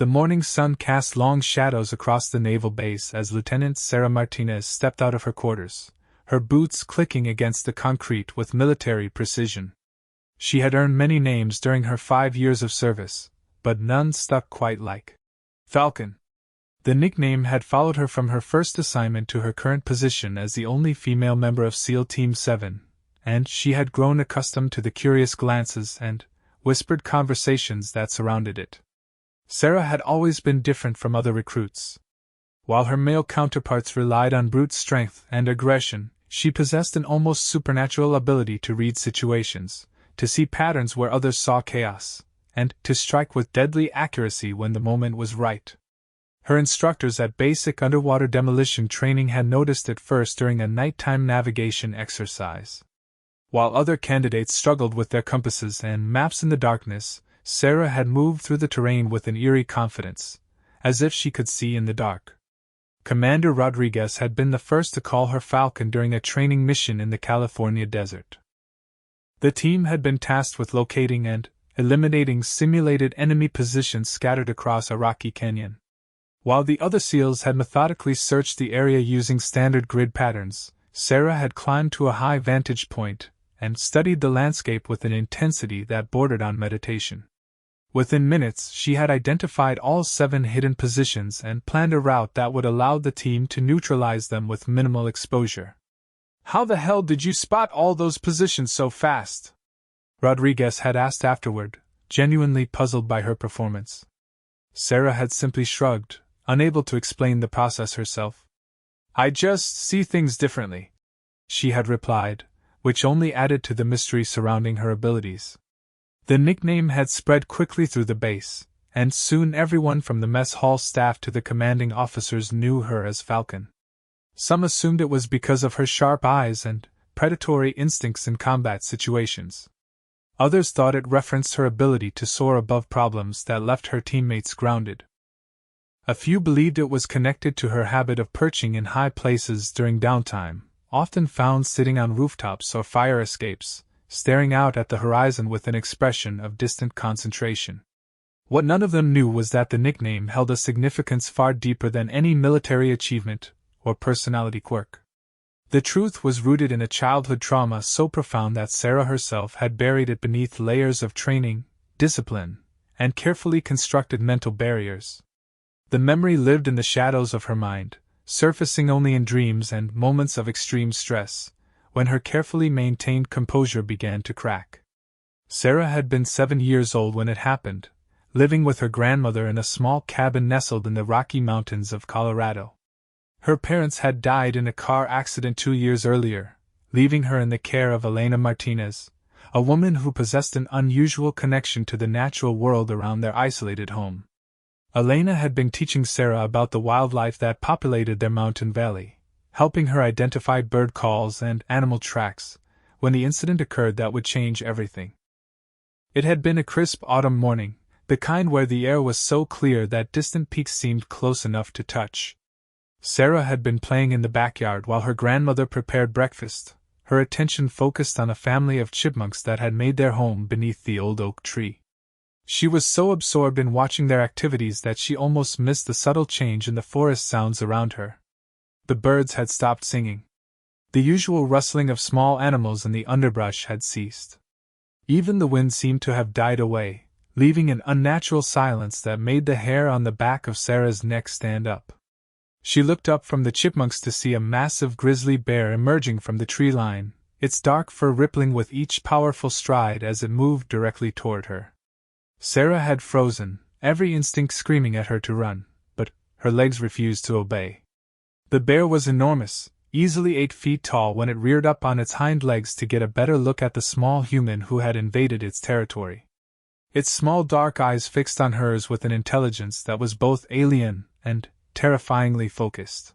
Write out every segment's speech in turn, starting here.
The morning sun cast long shadows across the naval base as Lieutenant Sarah Martinez stepped out of her quarters, her boots clicking against the concrete with military precision. She had earned many names during her 5 years of service, but none stuck quite like Falcon. The nickname had followed her from her first assignment to her current position as the only female member of SEAL Team 7, and she had grown accustomed to the curious glances and whispered conversations that surrounded it. Sarah had always been different from other recruits. While her male counterparts relied on brute strength and aggression, she possessed an almost supernatural ability to read situations, to see patterns where others saw chaos, and to strike with deadly accuracy when the moment was right. Her instructors at basic underwater demolition training had noticed it first during a nighttime navigation exercise. While other candidates struggled with their compasses and maps in the darkness, Sarah had moved through the terrain with an eerie confidence, as if she could see in the dark. Commander Rodriguez had been the first to call her Falcon during a training mission in the California desert. The team had been tasked with locating and eliminating simulated enemy positions scattered across a rocky canyon. While the other SEALs had methodically searched the area using standard grid patterns, Sarah had climbed to a high vantage point and studied the landscape with an intensity that bordered on meditation. Within minutes, she had identified all 7 hidden positions and planned a route that would allow the team to neutralize them with minimal exposure. "How the hell did you spot all those positions so fast?" Rodriguez had asked afterward, genuinely puzzled by her performance. Sarah had simply shrugged, unable to explain the process herself. "I just see things differently," she had replied, which only added to the mystery surrounding her abilities. The nickname had spread quickly through the base, and soon everyone from the mess hall staff to the commanding officers knew her as Falcon. Some assumed it was because of her sharp eyes and predatory instincts in combat situations. Others thought it referenced her ability to soar above problems that left her teammates grounded. A few believed it was connected to her habit of perching in high places during downtime, often found sitting on rooftops or fire escapes, staring out at the horizon with an expression of distant concentration. What none of them knew was that the nickname held a significance far deeper than any military achievement or personality quirk. The truth was rooted in a childhood trauma so profound that Sarah herself had buried it beneath layers of training, discipline, and carefully constructed mental barriers. The memory lived in the shadows of her mind, surfacing only in dreams and moments of extreme stress, when her carefully maintained composure began to crack. Sarah had been 7 years old when it happened, living with her grandmother in a small cabin nestled in the Rocky Mountains of Colorado. Her parents had died in a car accident 2 years earlier, leaving her in the care of Elena Martinez, a woman who possessed an unusual connection to the natural world around their isolated home. Elena had been teaching Sarah about the wildlife that populated their mountain valley, helping her identify bird calls and animal tracks, when the incident occurred that would change everything. It had been a crisp autumn morning, the kind where the air was so clear that distant peaks seemed close enough to touch. Sarah had been playing in the backyard while her grandmother prepared breakfast, her attention focused on a family of chipmunks that had made their home beneath the old oak tree. She was so absorbed in watching their activities that she almost missed the subtle change in the forest sounds around her. The birds had stopped singing. The usual rustling of small animals in the underbrush had ceased. Even the wind seemed to have died away, leaving an unnatural silence that made the hair on the back of Sarah's neck stand up. She looked up from the chipmunks to see a massive grizzly bear emerging from the tree line, its dark fur rippling with each powerful stride as it moved directly toward her. Sarah had frozen, every instinct screaming at her to run, but her legs refused to obey. The bear was enormous, easily 8 feet tall when it reared up on its hind legs to get a better look at the small human who had invaded its territory. Its small dark eyes fixed on hers with an intelligence that was both alien and terrifyingly focused.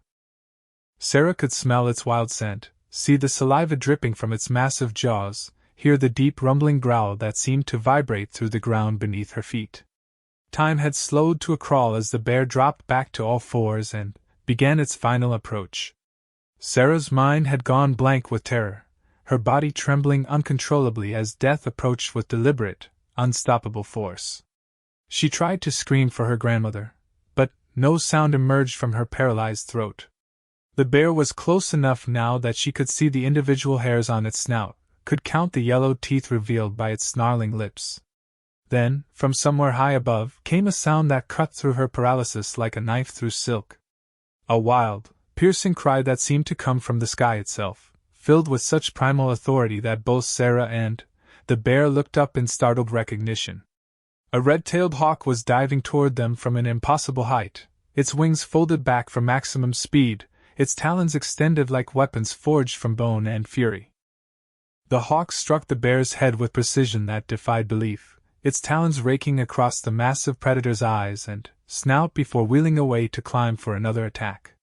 Sarah could smell its wild scent, see the saliva dripping from its massive jaws, hear the deep rumbling growl that seemed to vibrate through the ground beneath her feet. Time had slowed to a crawl as the bear dropped back to all fours and began its final approach. Sarah's mind had gone blank with terror, her body trembling uncontrollably as death approached with deliberate, unstoppable force. She tried to scream for her grandmother, but no sound emerged from her paralyzed throat. The bear was close enough now that she could see the individual hairs on its snout, could count the yellow teeth revealed by its snarling lips. Then, from somewhere high above, came a sound that cut through her paralysis like a knife through silk. A wild, piercing cry that seemed to come from the sky itself, filled with such primal authority that both Sarah and the bear looked up in startled recognition. A red-tailed hawk was diving toward them from an impossible height, its wings folded back for maximum speed, its talons extended like weapons forged from bone and fury. The hawk struck the bear's head with precision that defied belief, its talons raking across the massive predator's eyes and snout before wheeling away to climb for another attack.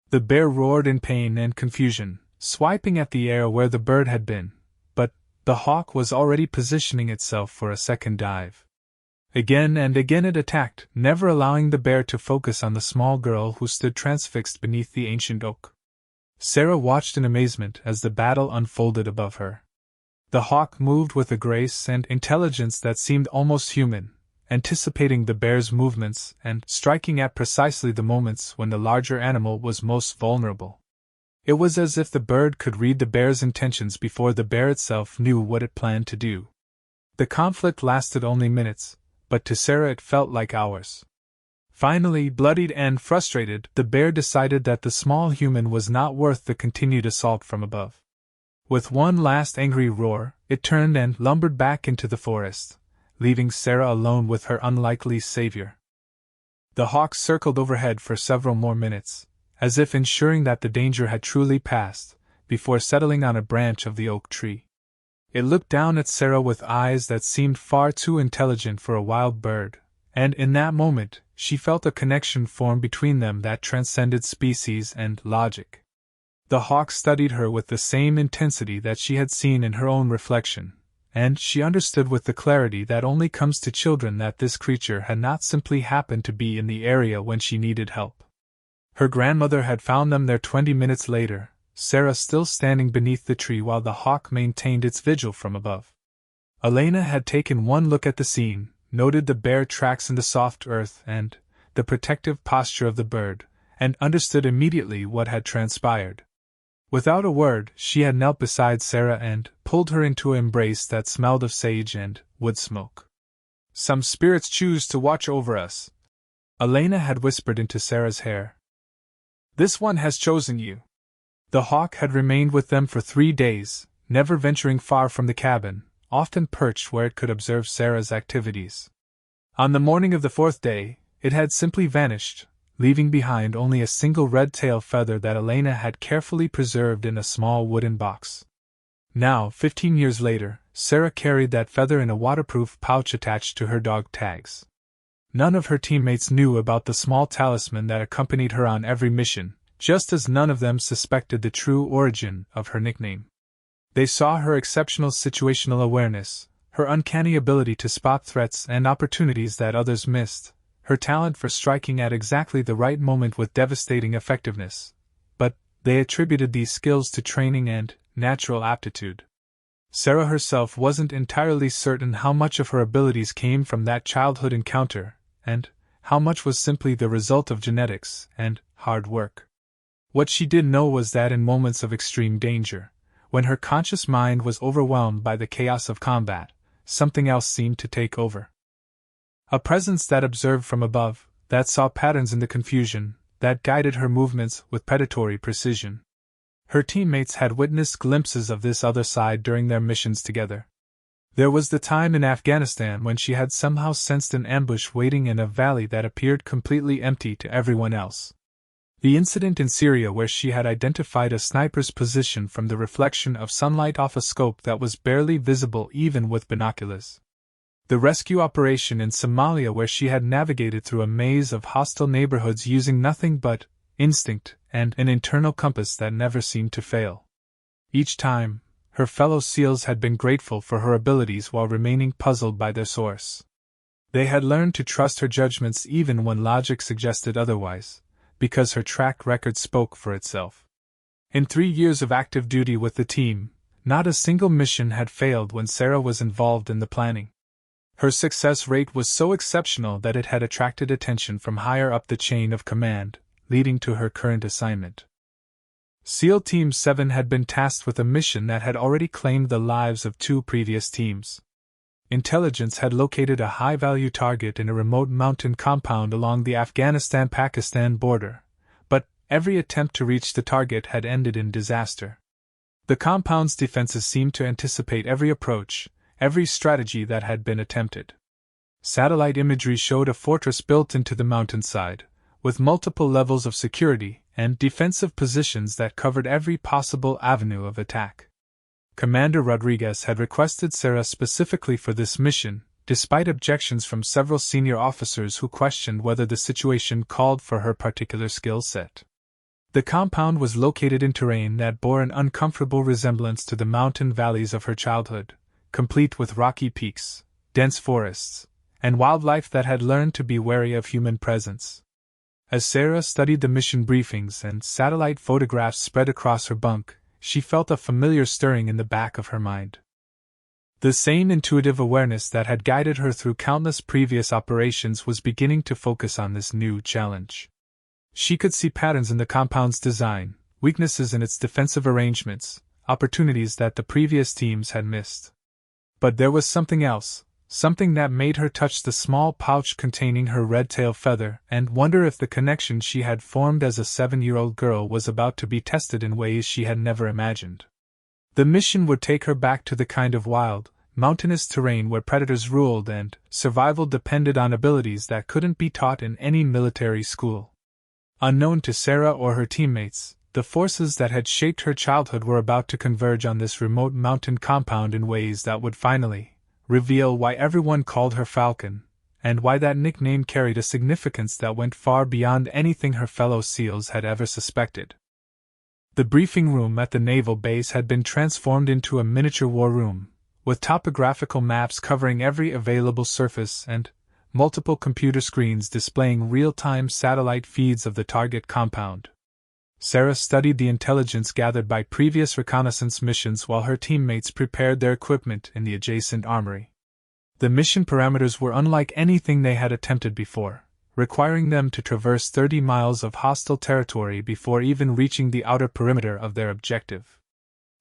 The bear roared in pain and confusion, swiping at the air where the bird had been, but the hawk was already positioning itself for a second dive. Again and again it attacked, never allowing the bear to focus on the small girl who stood transfixed beneath the ancient oak. Sarah watched in amazement as the battle unfolded above her. The hawk moved with a grace and intelligence that seemed almost human, anticipating the bear's movements and striking at precisely the moments when the larger animal was most vulnerable. It was as if the bird could read the bear's intentions before the bear itself knew what it planned to do. The conflict lasted only minutes, but to Sarah it felt like hours. Finally, bloodied and frustrated, the bear decided that the small human was not worth the continued assault from above. With one last angry roar, it turned and lumbered back into the forest, leaving Sarah alone with her unlikely savior. The hawk circled overhead for several more minutes, as if ensuring that the danger had truly passed, before settling on a branch of the oak tree. It looked down at Sarah with eyes that seemed far too intelligent for a wild bird, and in that moment, she felt a connection form between them that transcended species and logic. The hawk studied her with the same intensity that she had seen in her own reflection, and she understood with the clarity that only comes to children that this creature had not simply happened to be in the area when she needed help. Her grandmother had found them there 20 minutes later, Sarah still standing beneath the tree while the hawk maintained its vigil from above. Elena had taken one look at the scene, noted the bare tracks in the soft earth and the protective posture of the bird, and understood immediately what had transpired. Without a word, she had knelt beside Sarah and pulled her into an embrace that smelled of sage and wood smoke. "Some spirits choose to watch over us," Elena had whispered into Sarah's hair. "This one has chosen you." The hawk had remained with them for 3 days, never venturing far from the cabin, often perched where it could observe Sarah's activities. On the morning of the 4th day, it had simply vanished, leaving behind only a single red tail feather that Elena had carefully preserved in a small wooden box. Now, 15 years later, Sarah carried that feather in a waterproof pouch attached to her dog Tags. None of her teammates knew about the small talisman that accompanied her on every mission, just as none of them suspected the true origin of her nickname. They saw her exceptional situational awareness, her uncanny ability to spot threats and opportunities that others missed, her talent for striking at exactly the right moment with devastating effectiveness, but they attributed these skills to training and natural aptitude. Sarah herself wasn't entirely certain how much of her abilities came from that childhood encounter, and how much was simply the result of genetics and hard work. What she did know was that in moments of extreme danger, when her conscious mind was overwhelmed by the chaos of combat, something else seemed to take over. A presence that observed from above, that saw patterns in the confusion, that guided her movements with predatory precision. Her teammates had witnessed glimpses of this other side during their missions together. There was the time in Afghanistan when she had somehow sensed an ambush waiting in a valley that appeared completely empty to everyone else. The incident in Syria where she had identified a sniper's position from the reflection of sunlight off a scope that was barely visible even with binoculars. The rescue operation in Somalia where she had navigated through a maze of hostile neighborhoods using nothing but instinct and an internal compass that never seemed to fail. Each time, her fellow SEALs had been grateful for her abilities while remaining puzzled by their source. They had learned to trust her judgments even when logic suggested otherwise, because her track record spoke for itself. In 3 years of active duty with the team, not a single mission had failed when Sarah was involved in the planning. Her success rate was so exceptional that it had attracted attention from higher up the chain of command, leading to her current assignment. SEAL Team 7 had been tasked with a mission that had already claimed the lives of 2 previous teams. Intelligence had located a high-value target in a remote mountain compound along the Afghanistan-Pakistan border, but every attempt to reach the target had ended in disaster. The compound's defenses seemed to anticipate every approach, every strategy that had been attempted. Satellite imagery showed a fortress built into the mountainside, with multiple levels of security and defensive positions that covered every possible avenue of attack. Commander Rodriguez had requested Sarah specifically for this mission, despite objections from several senior officers who questioned whether the situation called for her particular skill set. The compound was located in terrain that bore an uncomfortable resemblance to the mountain valleys of her childhood, complete with rocky peaks, dense forests, and wildlife that had learned to be wary of human presence. As Sarah studied the mission briefings and satellite photographs spread across her bunk, she felt a familiar stirring in the back of her mind. The same intuitive awareness that had guided her through countless previous operations was beginning to focus on this new challenge. She could see patterns in the compound's design, weaknesses in its defensive arrangements, opportunities that the previous teams had missed. But there was something else, something that made her touch the small pouch containing her red tail feather and wonder if the connection she had formed as a 7-year-old girl was about to be tested in ways she had never imagined. The mission would take her back to the kind of wild, mountainous terrain where predators ruled and survival depended on abilities that couldn't be taught in any military school. Unknown to Sarah or her teammates, the forces that had shaped her childhood were about to converge on this remote mountain compound in ways that would finally reveal why everyone called her Falcon, and why that nickname carried a significance that went far beyond anything her fellow SEALs had ever suspected. The briefing room at the naval base had been transformed into a miniature war room, with topographical maps covering every available surface and multiple computer screens displaying real-time satellite feeds of the target compound. Sarah studied the intelligence gathered by previous reconnaissance missions while her teammates prepared their equipment in the adjacent armory. The mission parameters were unlike anything they had attempted before, requiring them to traverse 30 miles of hostile territory before even reaching the outer perimeter of their objective.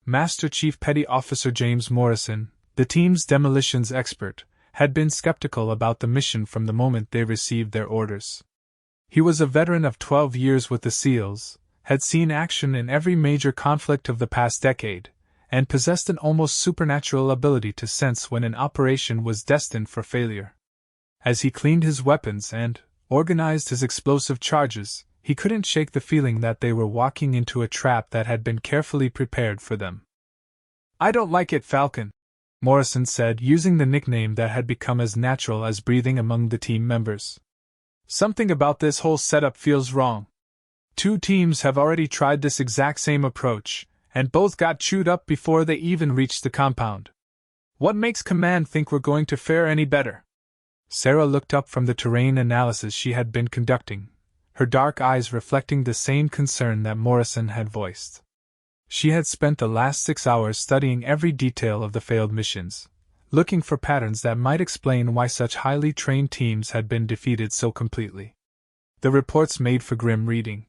Master Chief Petty Officer James Morrison, the team's demolitions expert, had been skeptical about the mission from the moment they received their orders. He was a veteran of 12 years with the SEALs, had seen action in every major conflict of the past decade, and possessed an almost supernatural ability to sense when an operation was destined for failure. As he cleaned his weapons and organized his explosive charges, he couldn't shake the feeling that they were walking into a trap that had been carefully prepared for them. "I don't like it, Falcon," Morrison said, using the nickname that had become as natural as breathing among the team members. "Something about this whole setup feels wrong. 2 teams have already tried this exact same approach, and both got chewed up before they even reached the compound. What makes Command think we're going to fare any better?" Sarah looked up from the terrain analysis she had been conducting, her dark eyes reflecting the same concern that Morrison had voiced. She had spent the last 6 hours studying every detail of the failed missions, looking for patterns that might explain why such highly trained teams had been defeated so completely. The reports made for grim reading.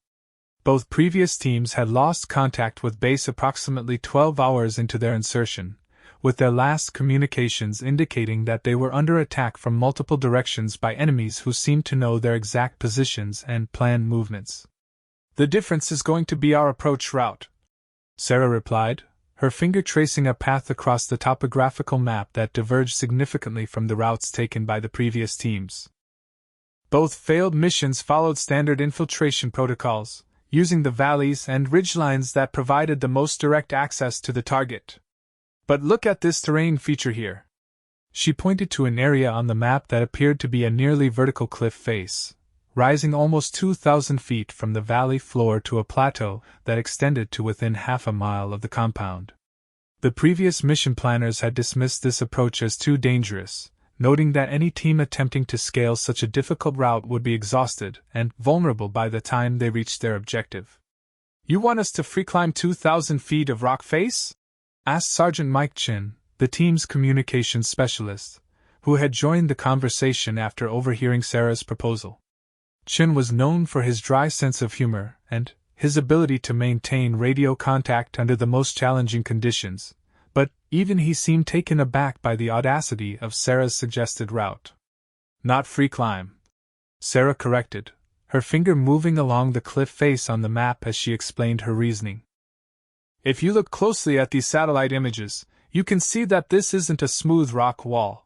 Both previous teams had lost contact with base approximately 12 hours into their insertion, with their last communications indicating that they were under attack from multiple directions by enemies who seemed to know their exact positions and planned movements. "The difference is going to be our approach route," Sarah replied, her finger tracing a path across the topographical map that diverged significantly from the routes taken by the previous teams. Both failed missions followed standard infiltration protocols, using the valleys and ridgelines that provided the most direct access to the target. "But look at this terrain feature here." She pointed to an area on the map that appeared to be a nearly vertical cliff face, rising almost 2,000 feet from the valley floor to a plateau that extended to within half a mile of the compound. The previous mission planners had dismissed this approach as too dangerous, noting that any team attempting to scale such a difficult route would be exhausted and vulnerable by the time they reached their objective. "You want us to free climb 2,000 feet of rock face?" asked Sergeant Mike Chin, the team's communications specialist, who had joined the conversation after overhearing Sarah's proposal. Chin was known for his dry sense of humor and his ability to maintain radio contact under the most challenging conditions, but even he seemed taken aback by the audacity of Sarah's suggested route. Not free climb, Sarah corrected, her finger moving along the cliff face on the map as she explained her reasoning. If you look closely at these satellite images, you can see that this isn't a smooth rock wall.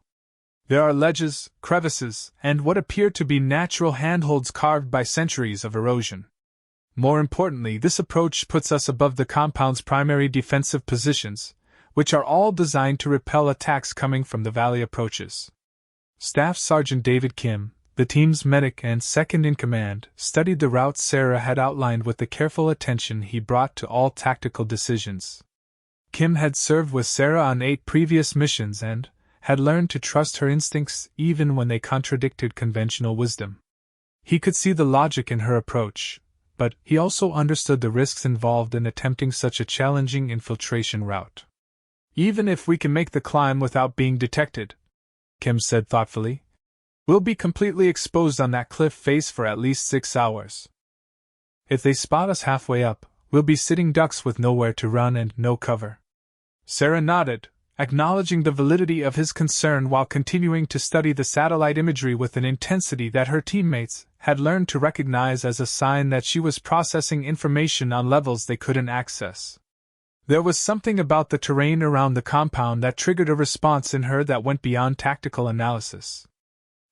There are ledges, crevices, and what appear to be natural handholds carved by centuries of erosion. More importantly, this approach puts us above the compound's primary defensive positions, which are all designed to repel attacks coming from the valley approaches. Staff Sergeant David Kim, the team's medic and second-in-command, studied the route Sarah had outlined with the careful attention he brought to all tactical decisions. Kim had served with Sarah on 8 previous missions and had learned to trust her instincts even when they contradicted conventional wisdom. He could see the logic in her approach, but he also understood the risks involved in attempting such a challenging infiltration route. Even if we can make the climb without being detected, Kim said thoughtfully, we'll be completely exposed on that cliff face for at least 6 hours. If they spot us halfway up, we'll be sitting ducks with nowhere to run and no cover. Sarah nodded, acknowledging the validity of his concern while continuing to study the satellite imagery with an intensity that her teammates had learned to recognize as a sign that she was processing information on levels they couldn't access. There was something about the terrain around the compound that triggered a response in her that went beyond tactical analysis.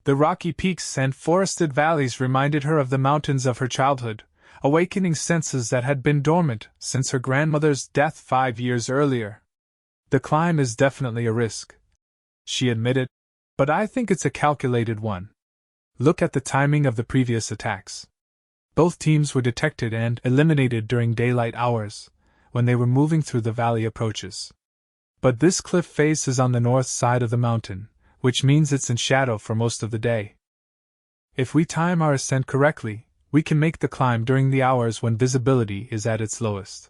The rocky peaks and forested valleys reminded her of the mountains of her childhood, awakening senses that had been dormant since her grandmother's death 5 years earlier. The climb is definitely a risk, she admitted, but I think it's a calculated one. Look at the timing of the previous attacks. Both teams were detected and eliminated during daylight hours, when they were moving through the valley approaches. But this cliff face is on the north side of the mountain, which means it's in shadow for most of the day. If we time our ascent correctly, we can make the climb during the hours when visibility is at its lowest.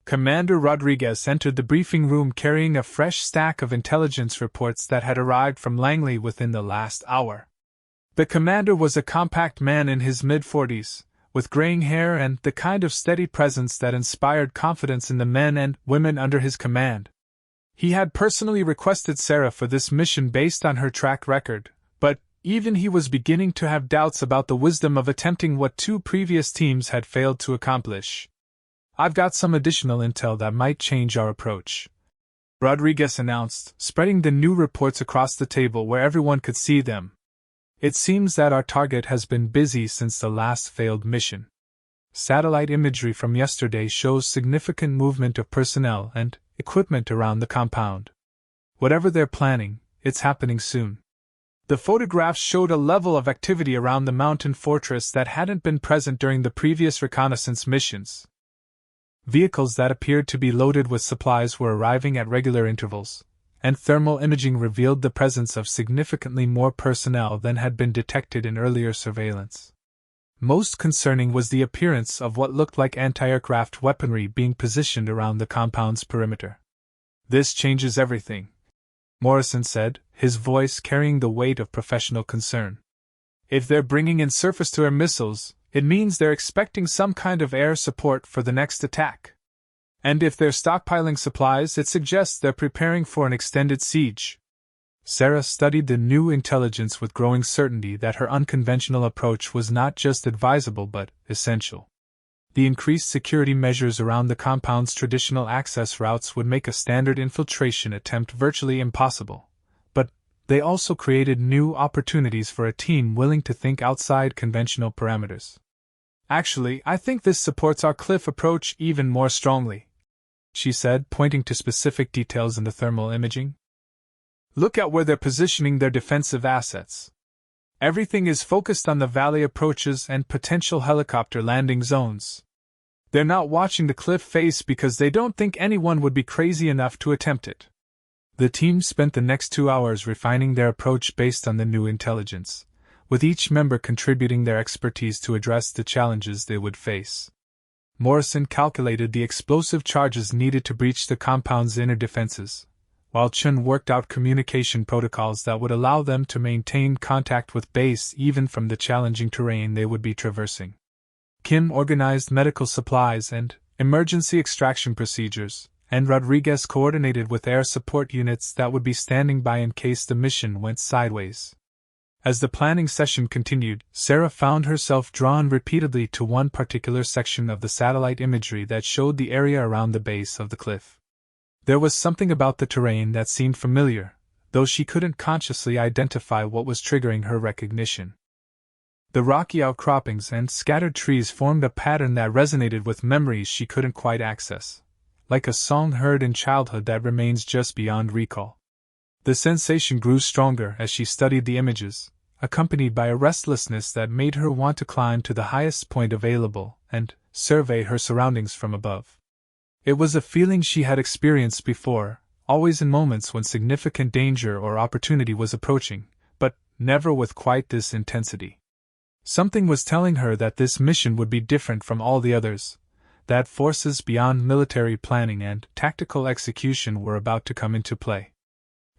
Commander Rodriguez entered the briefing room carrying a fresh stack of intelligence reports that had arrived from Langley within the last hour. The commander was a compact man in his mid-40s, with graying hair and the kind of steady presence that inspired confidence in the men and women under his command. He had personally requested Sarah for this mission based on her track record, but even he was beginning to have doubts about the wisdom of attempting what 2 previous teams had failed to accomplish. I've got some additional intel that might change our approach, Rodriguez announced, spreading the new reports across the table where everyone could see them. It seems that our target has been busy since the last failed mission. Satellite imagery from yesterday shows significant movement of personnel and equipment around the compound. Whatever they're planning, it's happening soon. The photographs showed a level of activity around the mountain fortress that hadn't been present during the previous reconnaissance missions. Vehicles that appeared to be loaded with supplies were arriving at regular intervals, and thermal imaging revealed the presence of significantly more personnel than had been detected in earlier surveillance. Most concerning was the appearance of what looked like anti-aircraft weaponry being positioned around the compound's perimeter. This changes everything, Morrison said, his voice carrying the weight of professional concern. If they're bringing in surface-to-air missiles, it means they're expecting some kind of air support for the next attack. And if they're stockpiling supplies, it suggests they're preparing for an extended siege. Sarah studied the new intelligence with growing certainty that her unconventional approach was not just advisable but essential. The increased security measures around the compound's traditional access routes would make a standard infiltration attempt virtually impossible, but they also created new opportunities for a team willing to think outside conventional parameters. Actually, I think this supports our cliff approach even more strongly, she said, pointing to specific details in the thermal imaging. Look at where they're positioning their defensive assets. Everything is focused on the valley approaches and potential helicopter landing zones. They're not watching the cliff face because they don't think anyone would be crazy enough to attempt it. The team spent the next 2 hours refining their approach based on the new intelligence, with each member contributing their expertise to address the challenges they would face. Morrison calculated the explosive charges needed to breach the compound's inner defenses, while Chun worked out communication protocols that would allow them to maintain contact with base even from the challenging terrain they would be traversing. Kim organized medical supplies and emergency extraction procedures, and Rodriguez coordinated with air support units that would be standing by in case the mission went sideways. As the planning session continued, Sarah found herself drawn repeatedly to one particular section of the satellite imagery that showed the area around the base of the cliff. There was something about the terrain that seemed familiar, though she couldn't consciously identify what was triggering her recognition. The rocky outcroppings and scattered trees formed a pattern that resonated with memories she couldn't quite access, like a song heard in childhood that remains just beyond recall. The sensation grew stronger as she studied the images, accompanied by a restlessness that made her want to climb to the highest point available and survey her surroundings from above. It was a feeling she had experienced before, always in moments when significant danger or opportunity was approaching, but never with quite this intensity. Something was telling her that this mission would be different from all the others, that forces beyond military planning and tactical execution were about to come into play.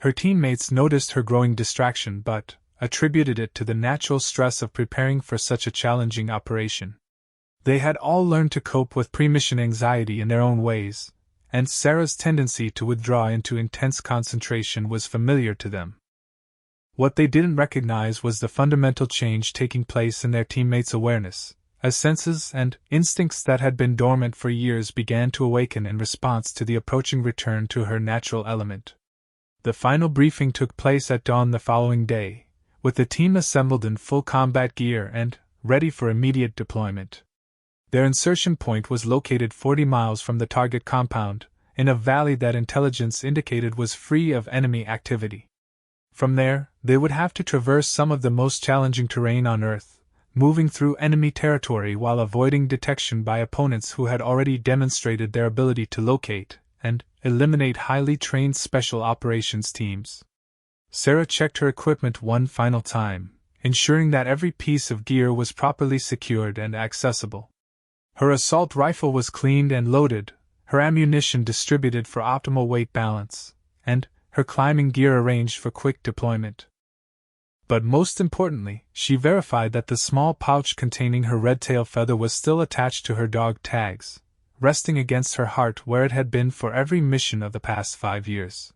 Her teammates noticed her growing distraction but attributed it to the natural stress of preparing for such a challenging operation. They had all learned to cope with pre-mission anxiety in their own ways, and Sarah's tendency to withdraw into intense concentration was familiar to them. What they didn't recognize was the fundamental change taking place in their teammates' awareness, as senses and instincts that had been dormant for years began to awaken in response to the approaching return to her natural element. The final briefing took place at dawn the following day, with the team assembled in full combat gear and ready for immediate deployment. Their insertion point was located 40 miles from the target compound, in a valley that intelligence indicated was free of enemy activity. From there, they would have to traverse some of the most challenging terrain on Earth, moving through enemy territory while avoiding detection by opponents who had already demonstrated their ability to locate and eliminate highly trained special operations teams. Sarah checked her equipment one final time, ensuring that every piece of gear was properly secured and accessible. Her assault rifle was cleaned and loaded, her ammunition distributed for optimal weight balance, and her climbing gear arranged for quick deployment. But most importantly, she verified that the small pouch containing her red tail feather was still attached to her dog tags, resting against her heart where it had been for every mission of the past 5 years.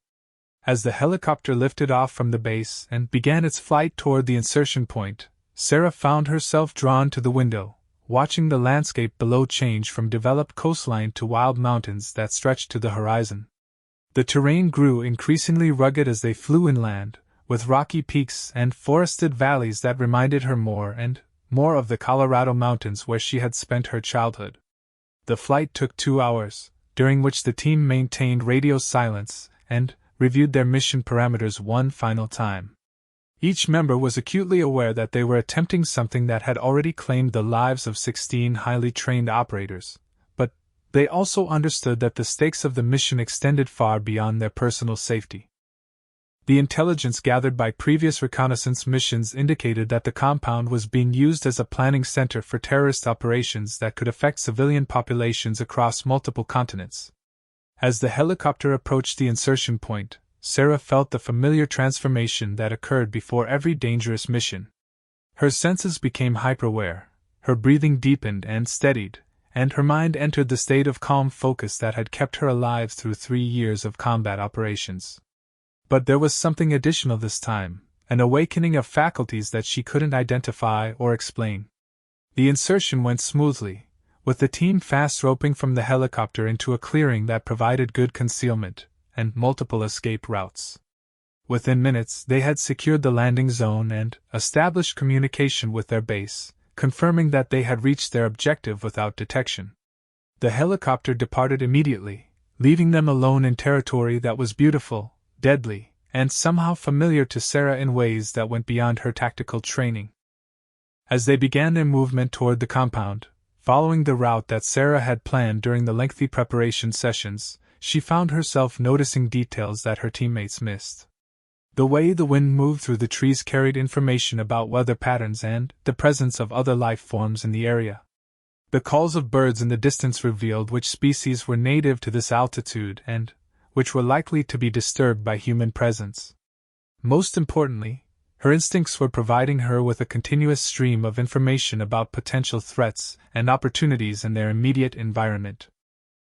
As the helicopter lifted off from the base and began its flight toward the insertion point, Sarah found herself drawn to the window, watching the landscape below change from developed coastline to wild mountains that stretched to the horizon. The terrain grew increasingly rugged as they flew inland, with rocky peaks and forested valleys that reminded her more and more of the Colorado mountains where she had spent her childhood. The flight took 2 hours, during which the team maintained radio silence and reviewed their mission parameters one final time. Each member was acutely aware that they were attempting something that had already claimed the lives of 16 highly trained operators, but they also understood that the stakes of the mission extended far beyond their personal safety. The intelligence gathered by previous reconnaissance missions indicated that the compound was being used as a planning center for terrorist operations that could affect civilian populations across multiple continents. As the helicopter approached the insertion point, Sarah felt the familiar transformation that occurred before every dangerous mission. Her senses became hyper-aware, her breathing deepened and steadied, and her mind entered the state of calm focus that had kept her alive through 3 years of combat operations. But there was something additional this time, an awakening of faculties that she couldn't identify or explain. The insertion went smoothly, with the team fast roping from the helicopter into a clearing that provided good concealment and multiple escape routes. Within minutes, they had secured the landing zone and established communication with their base, confirming that they had reached their objective without detection. The helicopter departed immediately, leaving them alone in territory that was beautiful, deadly, and somehow familiar to Sarah in ways that went beyond her tactical training. As they began their movement toward the compound, following the route that Sarah had planned during the lengthy preparation sessions, she found herself noticing details that her teammates missed. The way the wind moved through the trees carried information about weather patterns and the presence of other life forms in the area. The calls of birds in the distance revealed which species were native to this altitude and which were likely to be disturbed by human presence. Most importantly, her instincts were providing her with a continuous stream of information about potential threats and opportunities in their immediate environment.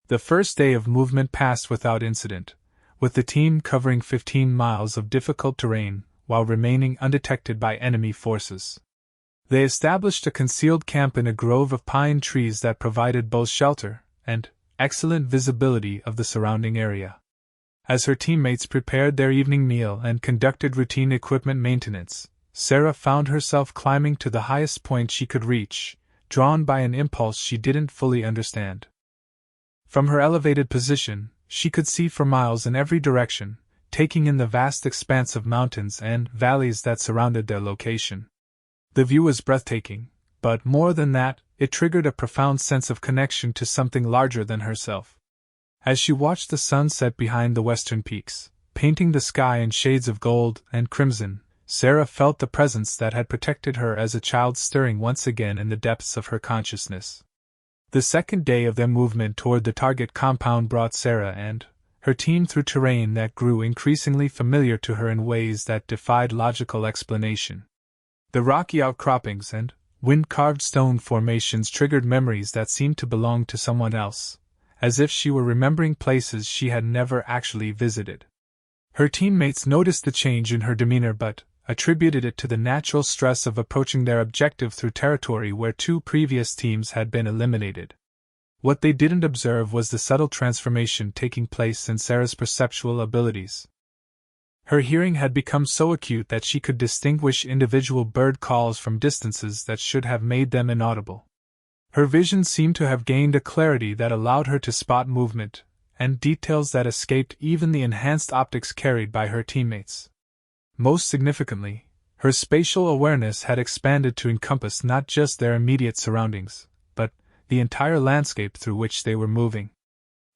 The first day of movement passed without incident, with the team covering 15 miles of difficult terrain while remaining undetected by enemy forces. They established a concealed camp in a grove of pine trees that provided both shelter and excellent visibility of the surrounding area. As her teammates prepared their evening meal and conducted routine equipment maintenance, Sarah found herself climbing to the highest point she could reach, drawn by an impulse she didn't fully understand. From her elevated position, she could see for miles in every direction, taking in the vast expanse of mountains and valleys that surrounded their location. The view was breathtaking, but more than that, it triggered a profound sense of connection to something larger than herself. As she watched the sun set behind the western peaks, painting the sky in shades of gold and crimson, Sarah felt the presence that had protected her as a child stirring once again in the depths of her consciousness. The second day of their movement toward the target compound brought Sarah and her team through terrain that grew increasingly familiar to her in ways that defied logical explanation. The rocky outcroppings and wind-carved stone formations triggered memories that seemed to belong to someone else, as if she were remembering places she had never actually visited. Her teammates noticed the change in her demeanor but attributed it to the natural stress of approaching their objective through territory where 2 previous teams had been eliminated. What they didn't observe was the subtle transformation taking place in Sarah's perceptual abilities. Her hearing had become so acute that she could distinguish individual bird calls from distances that should have made them inaudible. Her vision seemed to have gained a clarity that allowed her to spot movement and details that escaped even the enhanced optics carried by her teammates. Most significantly, her spatial awareness had expanded to encompass not just their immediate surroundings, but the entire landscape through which they were moving.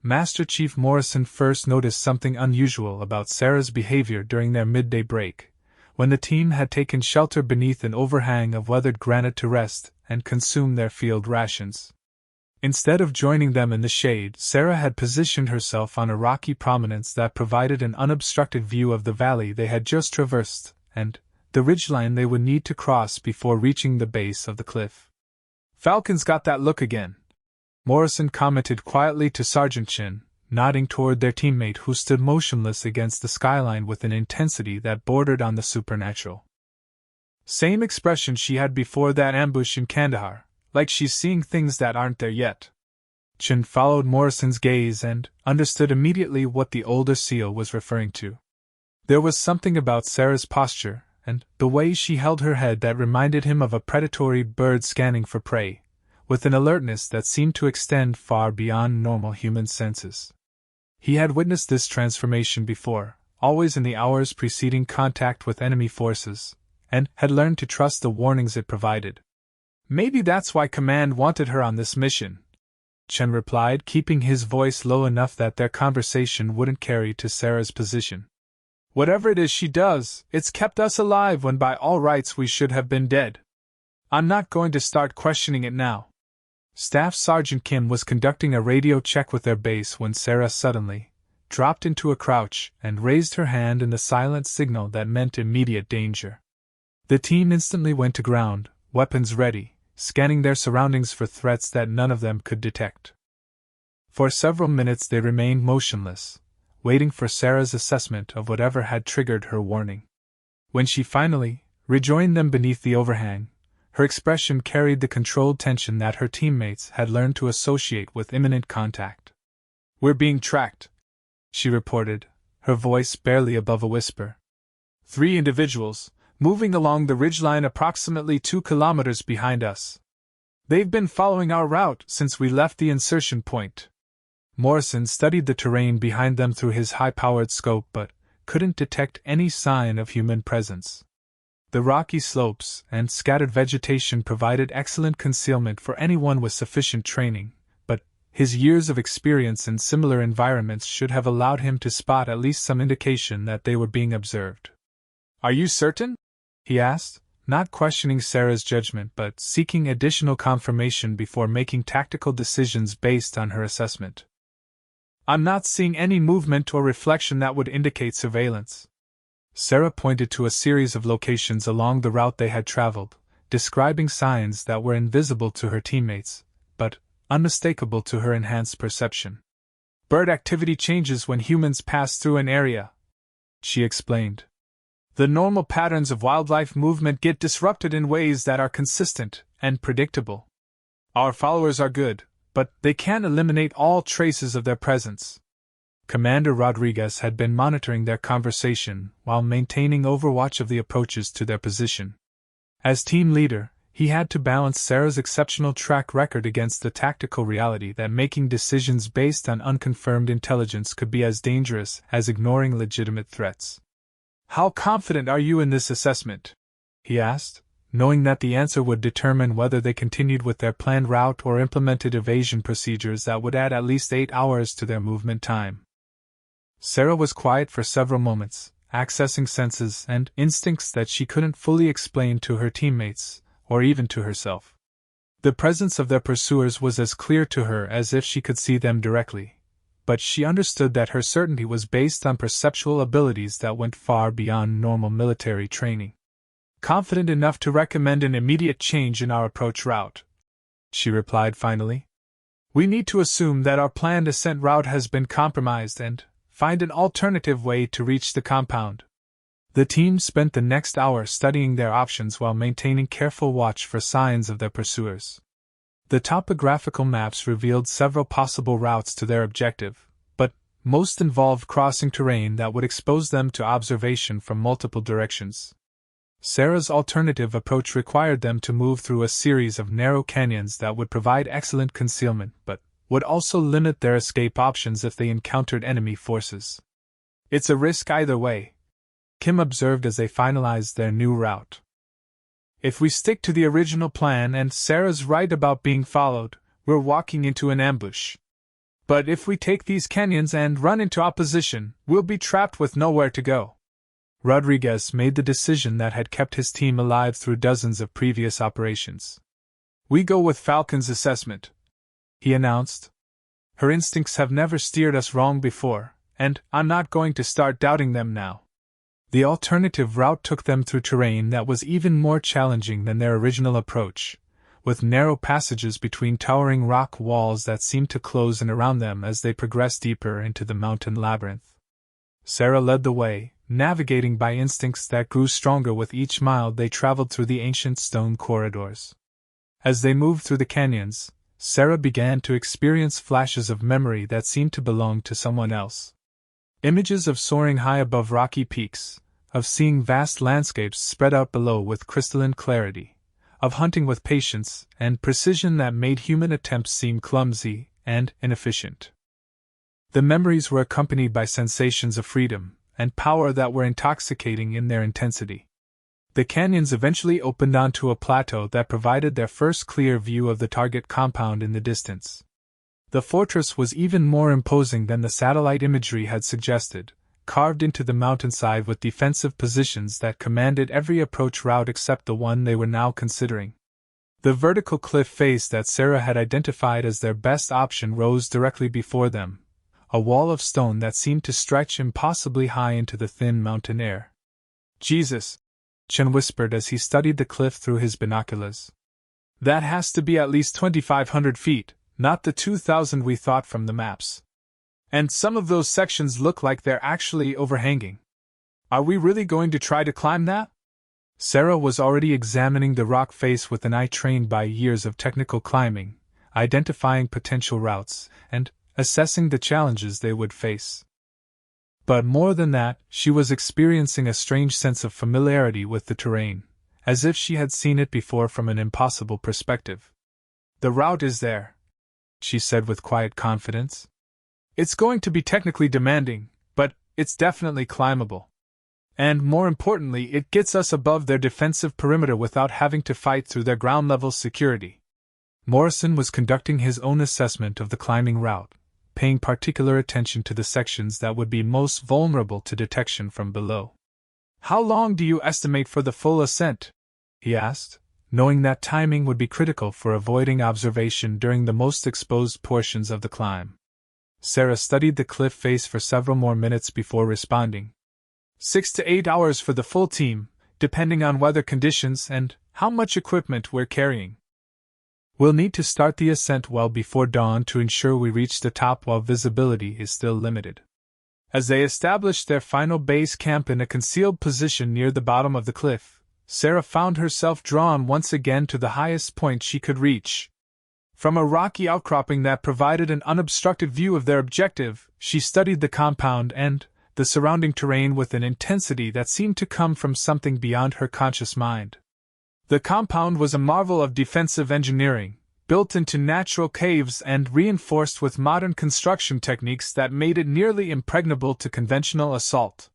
Master Chief Morrison first noticed something unusual about Sarah's behavior during their midday break, when the team had taken shelter beneath an overhang of weathered granite to rest and consume their field rations. Instead of joining them in the shade, Sarah had positioned herself on a rocky prominence that provided an unobstructed view of the valley they had just traversed, and the ridgeline they would need to cross before reaching the base of the cliff. "Falcon's got that look again," Morrison commented quietly to Sergeant Chin, nodding toward their teammate who stood motionless against the skyline with an intensity that bordered on the supernatural. "Same expression she had before that ambush in Kandahar, like she's seeing things that aren't there yet." Chin followed Morrison's gaze and understood immediately what the older SEAL was referring to. There was something about Sarah's posture and the way she held her head that reminded him of a predatory bird scanning for prey, with an alertness that seemed to extend far beyond normal human senses. He had witnessed this transformation before, always in the hours preceding contact with enemy forces, and had learned to trust the warnings it provided. "Maybe that's why Command wanted her on this mission," Chen replied, keeping his voice low enough that their conversation wouldn't carry to Sarah's position. "Whatever it is she does, it's kept us alive when by all rights we should have been dead. I'm not going to start questioning it now." Staff Sergeant Kim was conducting a radio check with their base when Sarah suddenly dropped into a crouch and raised her hand in the silent signal that meant immediate danger. The team instantly went to ground, weapons ready, scanning their surroundings for threats that none of them could detect. For several minutes they remained motionless, waiting for Sarah's assessment of whatever had triggered her warning. When she finally rejoined them beneath the overhang, her expression carried the controlled tension that her teammates had learned to associate with imminent contact. "We're being tracked," she reported, her voice barely above a whisper. 3 individuals, moving along the ridgeline approximately 2 kilometers behind us. They've been following our route since we left the insertion point." Morrison studied the terrain behind them through his high-powered scope but couldn't detect any sign of human presence. The rocky slopes and scattered vegetation provided excellent concealment for anyone with sufficient training, but his years of experience in similar environments should have allowed him to spot at least some indication that they were being observed. "Are you certain?" he asked, not questioning Sarah's judgment but seeking additional confirmation before making tactical decisions based on her assessment. I'm not seeing any movement or reflection that would indicate surveillance. Sarah pointed to a series of locations along the route they had traveled, describing signs that were invisible to her teammates, but unmistakable to her enhanced perception. Bird activity changes when humans pass through an area, she explained. The normal patterns of wildlife movement get disrupted in ways that are consistent and predictable. Our followers are good, but they can't eliminate all traces of their presence. Commander Rodriguez had been monitoring their conversation while maintaining overwatch of the approaches to their position. As team leader, he had to balance Sarah's exceptional track record against the tactical reality that making decisions based on unconfirmed intelligence could be as dangerous as ignoring legitimate threats. How confident are you in this assessment? He asked, knowing that the answer would determine whether they continued with their planned route or implemented evasion procedures that would add at least 8 hours to their movement time. Sarah was quiet for several moments, accessing senses and instincts that she couldn't fully explain to her teammates, or even to herself. The presence of their pursuers was as clear to her as if she could see them directly, but she understood that her certainty was based on perceptual abilities that went far beyond normal military training. Confident enough to recommend an immediate change in our approach route, she replied finally. We need to assume that our planned ascent route has been compromised and find an alternative way to reach the compound. The team spent the next hour studying their options while maintaining careful watch for signs of their pursuers. The topographical maps revealed several possible routes to their objective, but most involved crossing terrain that would expose them to observation from multiple directions. Sarah's alternative approach required them to move through a series of narrow canyons that would provide excellent concealment but would also limit their escape options if they encountered enemy forces. It's a risk either way, Kim observed as they finalized their new route. If we stick to the original plan and Sarah's right about being followed, we're walking into an ambush. But if we take these canyons and run into opposition, we'll be trapped with nowhere to go. Rodriguez made the decision that had kept his team alive through dozens of previous operations. We go with Falcon's assessment, he announced. Her instincts have never steered us wrong before, and I'm not going to start doubting them now. The alternative route took them through terrain that was even more challenging than their original approach, with narrow passages between towering rock walls that seemed to close in around them as they progressed deeper into the mountain labyrinth. Sarah led the way, navigating by instincts that grew stronger with each mile they traveled through the ancient stone corridors. As they moved through the canyons, Sarah began to experience flashes of memory that seemed to belong to someone else. Images of soaring high above rocky peaks, of seeing vast landscapes spread out below with crystalline clarity, of hunting with patience and precision that made human attempts seem clumsy and inefficient. The memories were accompanied by sensations of freedom and power that were intoxicating in their intensity. The canyons eventually opened onto a plateau that provided their first clear view of the target compound in the distance. The fortress was even more imposing than the satellite imagery had suggested, carved into the mountainside with defensive positions that commanded every approach route except the one they were now considering. The vertical cliff face that Sarah had identified as their best option rose directly before them, a wall of stone that seemed to stretch impossibly high into the thin mountain air. Jesus, Chen whispered as he studied the cliff through his binoculars. That has to be at least 2,500 feet, not the 2,000 we thought from the maps. And some of those sections look like they're actually overhanging. Are we really going to try to climb that? Sarah was already examining the rock face with an eye trained by years of technical climbing, identifying potential routes, and assessing the challenges they would face. But more than that, she was experiencing a strange sense of familiarity with the terrain, as if she had seen it before from an impossible perspective. The route is there, she said with quiet confidence. It's going to be technically demanding, but it's definitely climbable. And more importantly, it gets us above their defensive perimeter without having to fight through their ground-level security. Morrison was conducting his own assessment of the climbing route, paying particular attention to the sections that would be most vulnerable to detection from below. How long do you estimate for the full ascent? He asked, knowing that timing would be critical for avoiding observation during the most exposed portions of the climb. Sarah studied the cliff face for several more minutes before responding. 6 to 8 hours for the full team, depending on weather conditions and how much equipment we're carrying. We'll need to start the ascent well before dawn to ensure we reach the top while visibility is still limited. As they established their final base camp in a concealed position near the bottom of the cliff, Sarah found herself drawn once again to the highest point she could reach. From a rocky outcropping that provided an unobstructed view of their objective, she studied the compound and the surrounding terrain with an intensity that seemed to come from something beyond her conscious mind. The compound was a marvel of defensive engineering, built into natural caves and reinforced with modern construction techniques that made it nearly impregnable to conventional assault.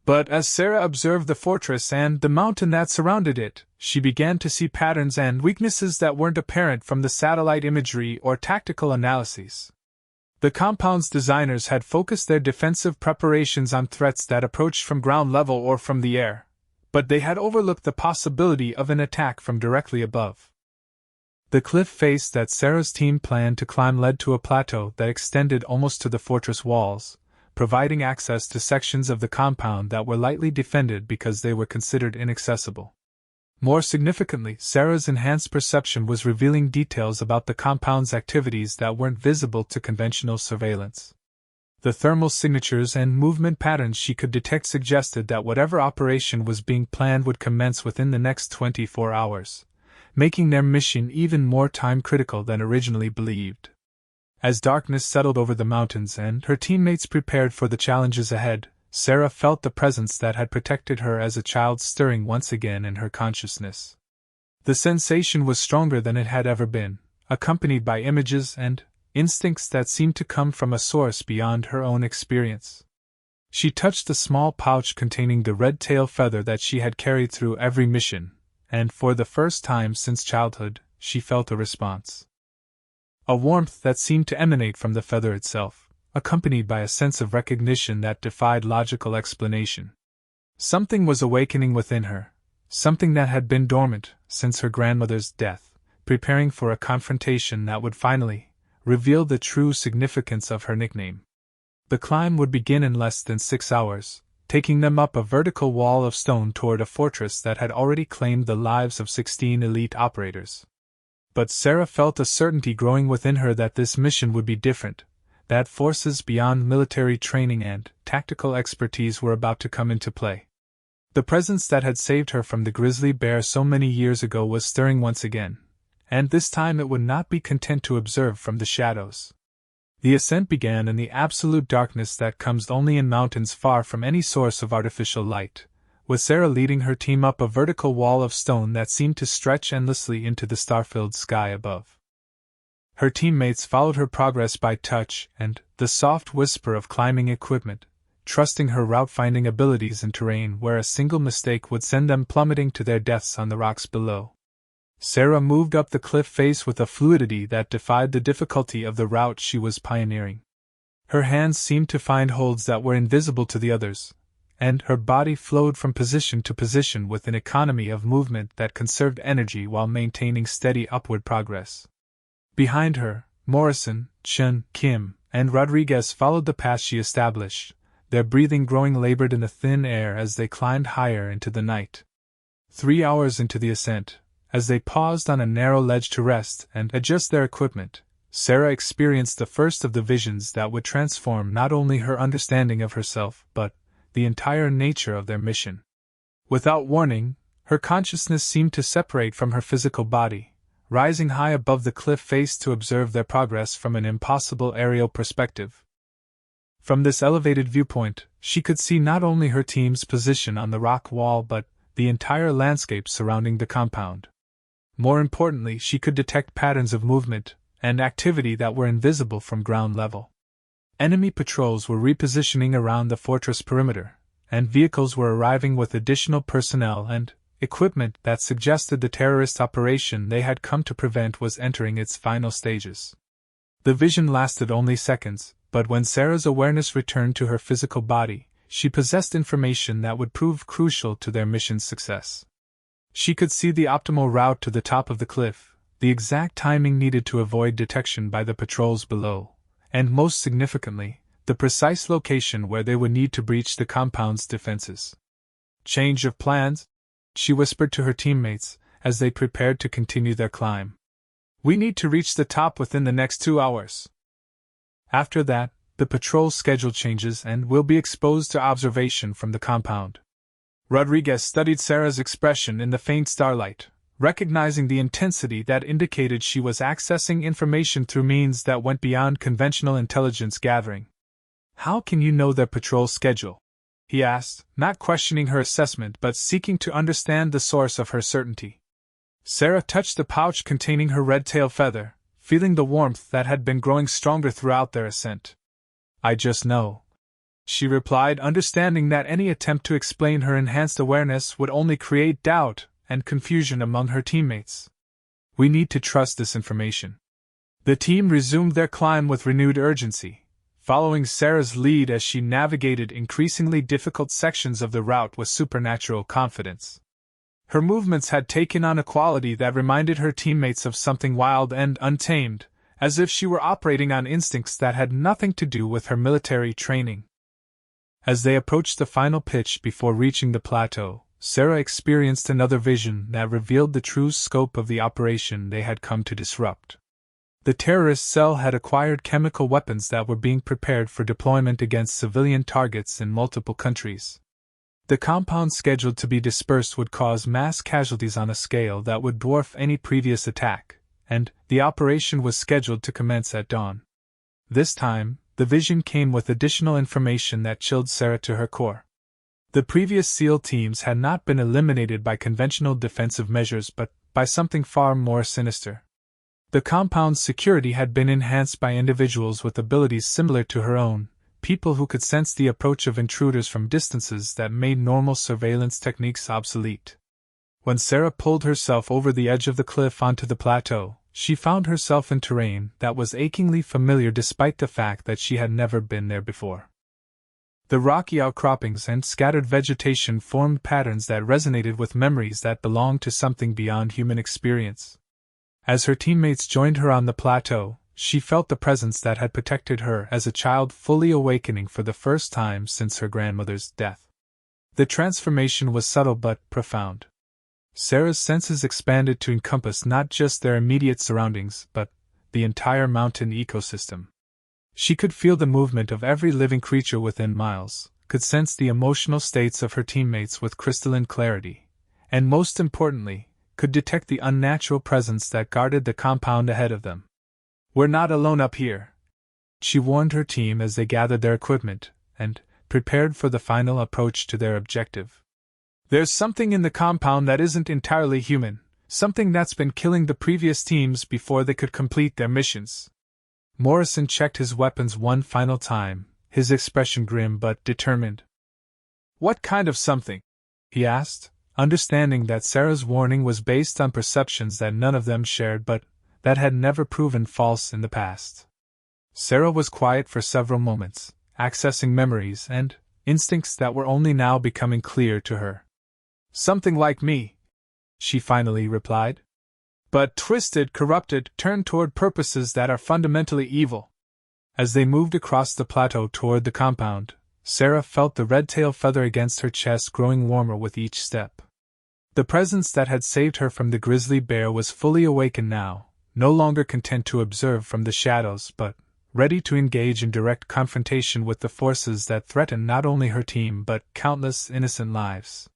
But as Sarah observed the fortress and the mountain that surrounded it, she began to see patterns and weaknesses that weren't apparent from the satellite imagery or tactical analyses. The compound's designers had focused their defensive preparations on threats that approached from ground level or from the air, but they had overlooked the possibility of an attack from directly above. The cliff face that Sarah's team planned to climb led to a plateau that extended almost to the fortress walls, providing access to sections of the compound that were lightly defended because they were considered inaccessible. More significantly, Sarah's enhanced perception was revealing details about the compound's activities that weren't visible to conventional surveillance. The thermal signatures and movement patterns she could detect suggested that whatever operation was being planned would commence within the next 24 hours, making their mission even more time-critical than originally believed. As darkness settled over the mountains and her teammates prepared for the challenges ahead, Sarah felt the presence that had protected her as a child stirring once again in her consciousness. The sensation was stronger than it had ever been, accompanied by images and instincts that seemed to come from a source beyond her own experience. She touched the small pouch containing the red tail feather that she had carried through every mission, and for the first time since childhood, she felt a response. A warmth that seemed to emanate from the feather itself, accompanied by a sense of recognition that defied logical explanation. Something was awakening within her, something that had been dormant since her grandmother's death, preparing for a confrontation that would finally reveal the true significance of her nickname. The climb would begin in less than 6 hours, taking them up a vertical wall of stone toward a fortress that had already claimed the lives of 16 elite operators. But Sarah felt a certainty growing within her that this mission would be different, that forces beyond military training and tactical expertise were about to come into play. The presence that had saved her from the grizzly bear so many years ago was stirring once again, and this time it would not be content to observe from the shadows. The ascent began in the absolute darkness that comes only in mountains far from any source of artificial light, with Sarah leading her team up a vertical wall of stone that seemed to stretch endlessly into the star-filled sky above. Her teammates followed her progress by touch and the soft whisper of climbing equipment, trusting her route-finding abilities in terrain where a single mistake would send them plummeting to their deaths on the rocks below. Sarah moved up the cliff face with a fluidity that defied the difficulty of the route she was pioneering. Her hands seemed to find holds that were invisible to the others, and her body flowed from position to position with an economy of movement that conserved energy while maintaining steady upward progress. Behind her, Morrison, Chen, Kim, and Rodriguez followed the path she established, their breathing growing labored in the thin air as they climbed higher into the night. 3 hours into the ascent, as they paused on a narrow ledge to rest and adjust their equipment, Sarah experienced the first of the visions that would transform not only her understanding of herself but the entire nature of their mission. Without warning, her consciousness seemed to separate from her physical body, rising high above the cliff face to observe their progress from an impossible aerial perspective. From this elevated viewpoint, she could see not only her team's position on the rock wall but the entire landscape surrounding the compound. More importantly, she could detect patterns of movement and activity that were invisible from ground level. Enemy patrols were repositioning around the fortress perimeter, and vehicles were arriving with additional personnel and equipment that suggested the terrorist operation they had come to prevent was entering its final stages. The vision lasted only seconds, but when Sarah's awareness returned to her physical body, she possessed information that would prove crucial to their mission's success. She could see the optimal route to the top of the cliff, the exact timing needed to avoid detection by the patrols below, and most significantly, the precise location where they would need to breach the compound's defenses. "Change of plans?" she whispered to her teammates as they prepared to continue their climb. "We need to reach the top within the next 2 hours. After that, the patrol schedule changes and will be exposed to observation from the compound." Rodriguez studied Sarah's expression in the faint starlight, recognizing the intensity that indicated she was accessing information through means that went beyond conventional intelligence gathering. "How can you know their patrol schedule?" he asked, not questioning her assessment but seeking to understand the source of her certainty. Sarah touched the pouch containing her red tail feather, feeling the warmth that had been growing stronger throughout their ascent. "I just know," she replied, understanding that any attempt to explain her enhanced awareness would only create doubt and confusion among her teammates. "We need to trust this information." The team resumed their climb with renewed urgency, following Sarah's lead as she navigated increasingly difficult sections of the route with supernatural confidence. Her movements had taken on a quality that reminded her teammates of something wild and untamed, as if she were operating on instincts that had nothing to do with her military training. As they approached the final pitch before reaching the plateau, Sarah experienced another vision that revealed the true scope of the operation they had come to disrupt. The terrorist cell had acquired chemical weapons that were being prepared for deployment against civilian targets in multiple countries. The compound scheduled to be dispersed would cause mass casualties on a scale that would dwarf any previous attack, and the operation was scheduled to commence at dawn. This time, the vision came with additional information that chilled Sarah to her core. The previous SEAL teams had not been eliminated by conventional defensive measures but by something far more sinister. The compound's security had been enhanced by individuals with abilities similar to her own, people who could sense the approach of intruders from distances that made normal surveillance techniques obsolete. When Sarah pulled herself over the edge of the cliff onto the plateau, she found herself in terrain that was achingly familiar despite the fact that she had never been there before. The rocky outcroppings and scattered vegetation formed patterns that resonated with memories that belonged to something beyond human experience. As her teammates joined her on the plateau, she felt the presence that had protected her as a child fully awakening for the first time since her grandmother's death. The transformation was subtle but profound. Sarah's senses expanded to encompass not just their immediate surroundings, but the entire mountain ecosystem. She could feel the movement of every living creature within miles, could sense the emotional states of her teammates with crystalline clarity, and most importantly, could detect the unnatural presence that guarded the compound ahead of them. "We're not alone up here," she warned her team as they gathered their equipment and prepared for the final approach to their objective. "There's something in the compound that isn't entirely human, something that's been killing the previous teams before they could complete their missions." Morrison checked his weapons one final time, his expression grim but determined. "What kind of something?" he asked, understanding that Sarah's warning was based on perceptions that none of them shared but that had never proven false in the past. Sarah was quiet for several moments, accessing memories and instincts that were only now becoming clear to her. "Something like me," she finally replied. "But twisted, corrupted, turned toward purposes that are fundamentally evil." As they moved across the plateau toward the compound, Sarah felt the red tail feather against her chest growing warmer with each step. The presence that had saved her from the grizzly bear was fully awakened now, no longer content to observe from the shadows but ready to engage in direct confrontation with the forces that threatened not only her team but countless innocent lives.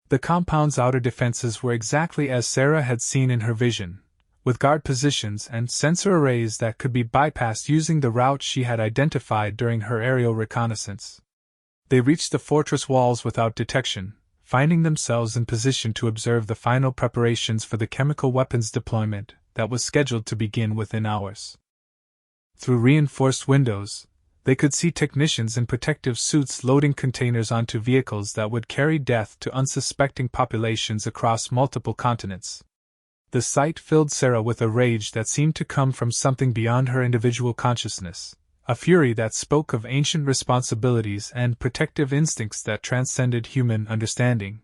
The compound's outer defenses were exactly as Sarah had seen in her vision, with guard positions and sensor arrays that could be bypassed using the route she had identified during her aerial reconnaissance. They reached the fortress walls without detection, finding themselves in position to observe the final preparations for the chemical weapons deployment that was scheduled to begin within hours. Through reinforced windows, they could see technicians in protective suits loading containers onto vehicles that would carry death to unsuspecting populations across multiple continents. The sight filled Sarah with a rage that seemed to come from something beyond her individual consciousness, a fury that spoke of ancient responsibilities and protective instincts that transcended human understanding.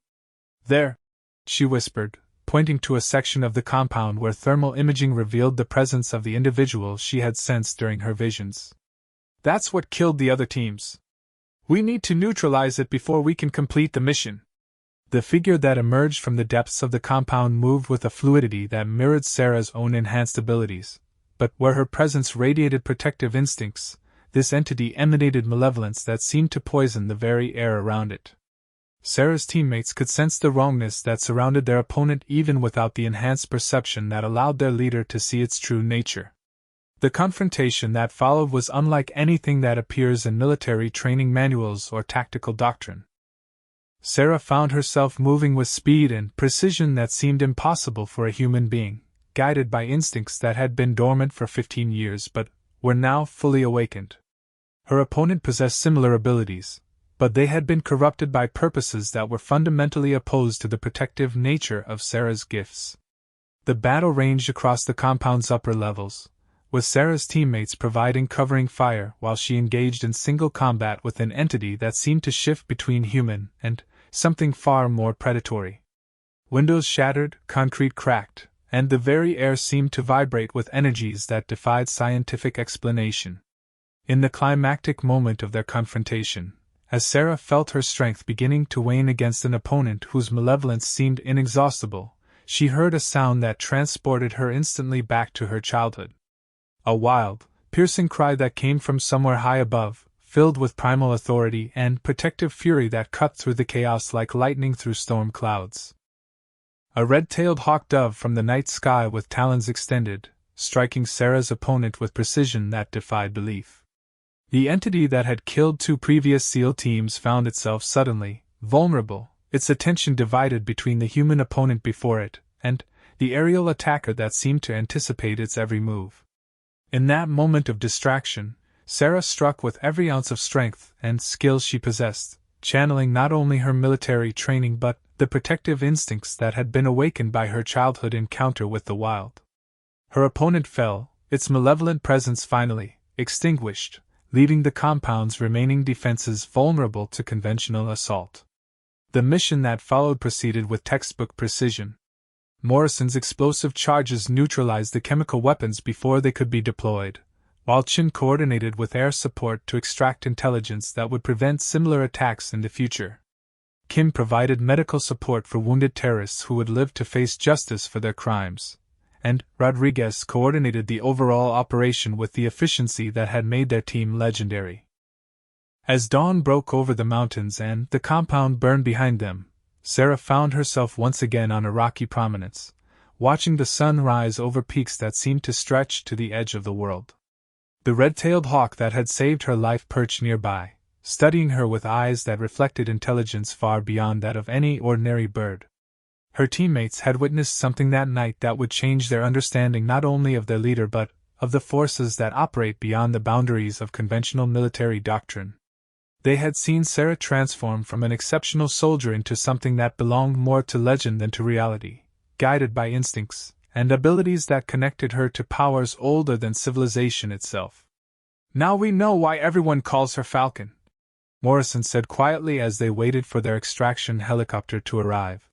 "There," she whispered, pointing to a section of the compound where thermal imaging revealed the presence of the individual she had sensed during her visions. That's what killed the other teams. We need to neutralize it before we can complete the mission. The figure that emerged from the depths of the compound moved with a fluidity that mirrored Sarah's own enhanced abilities, but where her presence radiated protective instincts, this entity emanated malevolence that seemed to poison the very air around it. Sarah's teammates could sense the wrongness that surrounded their opponent even without the enhanced perception that allowed their leader to see its true nature. The confrontation that followed was unlike anything that appears in military training manuals or tactical doctrine. Sarah found herself moving with speed and precision that seemed impossible for a human being, guided by instincts that had been dormant for 15 years but were now fully awakened. Her opponent possessed similar abilities, but they had been corrupted by purposes that were fundamentally opposed to the protective nature of Sarah's gifts. The battle ranged across the compound's upper levels, with Sarah's teammates providing covering fire while she engaged in single combat with an entity that seemed to shift between human and something far more predatory. Windows shattered, concrete cracked, and the very air seemed to vibrate with energies that defied scientific explanation. In the climactic moment of their confrontation, as Sarah felt her strength beginning to wane against an opponent whose malevolence seemed inexhaustible, she heard a sound that transported her instantly back to her childhood. A wild, piercing cry that came from somewhere high above, filled with primal authority and protective fury that cut through the chaos like lightning through storm clouds. A red-tailed hawk dove from the night sky with talons extended, striking Sarah's opponent with precision that defied belief. The entity that had killed 2 previous SEAL teams found itself suddenly vulnerable, its attention divided between the human opponent before it and the aerial attacker that seemed to anticipate its every move. In that moment of distraction, Sarah struck with every ounce of strength and skill she possessed, channeling not only her military training but the protective instincts that had been awakened by her childhood encounter with the wild. Her opponent fell, its malevolent presence finally extinguished, leaving the compound's remaining defenses vulnerable to conventional assault. The mission that followed proceeded with textbook precision. Morrison's explosive charges neutralized the chemical weapons before they could be deployed, while Chin coordinated with air support to extract intelligence that would prevent similar attacks in the future. Kim provided medical support for wounded terrorists who would live to face justice for their crimes, and Rodriguez coordinated the overall operation with the efficiency that had made their team legendary. As dawn broke over the mountains and the compound burned behind them, Sarah found herself once again on a rocky prominence, watching the sun rise over peaks that seemed to stretch to the edge of the world. The red-tailed hawk that had saved her life perched nearby, studying her with eyes that reflected intelligence far beyond that of any ordinary bird. Her teammates had witnessed something that night that would change their understanding not only of their leader but of the forces that operate beyond the boundaries of conventional military doctrine. They had seen Sarah transform from an exceptional soldier into something that belonged more to legend than to reality, guided by instincts and abilities that connected her to powers older than civilization itself. "Now we know why everyone calls her Falcon," Morrison said quietly as they waited for their extraction helicopter to arrive.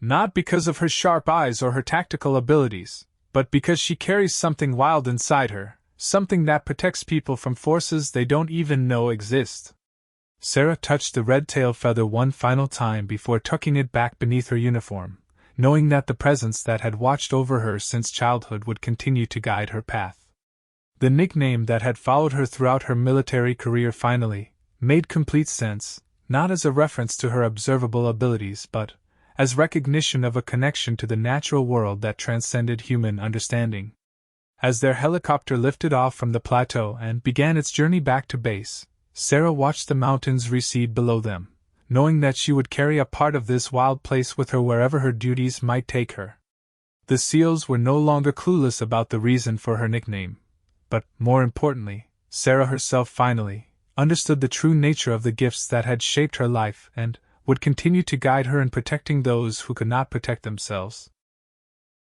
"Not because of her sharp eyes or her tactical abilities, but because she carries something wild inside her, something that protects people from forces they don't even know exist." Sarah touched the red tail feather one final time before tucking it back beneath her uniform, knowing that the presence that had watched over her since childhood would continue to guide her path. The nickname that had followed her throughout her military career finally made complete sense, not as a reference to her observable abilities but as recognition of a connection to the natural world that transcended human understanding. As their helicopter lifted off from the plateau and began its journey back to base, Sarah watched the mountains recede below them, knowing that she would carry a part of this wild place with her wherever her duties might take her. The SEALs were no longer clueless about the reason for her nickname, but, more importantly, Sarah herself finally understood the true nature of the gifts that had shaped her life and would continue to guide her in protecting those who could not protect themselves.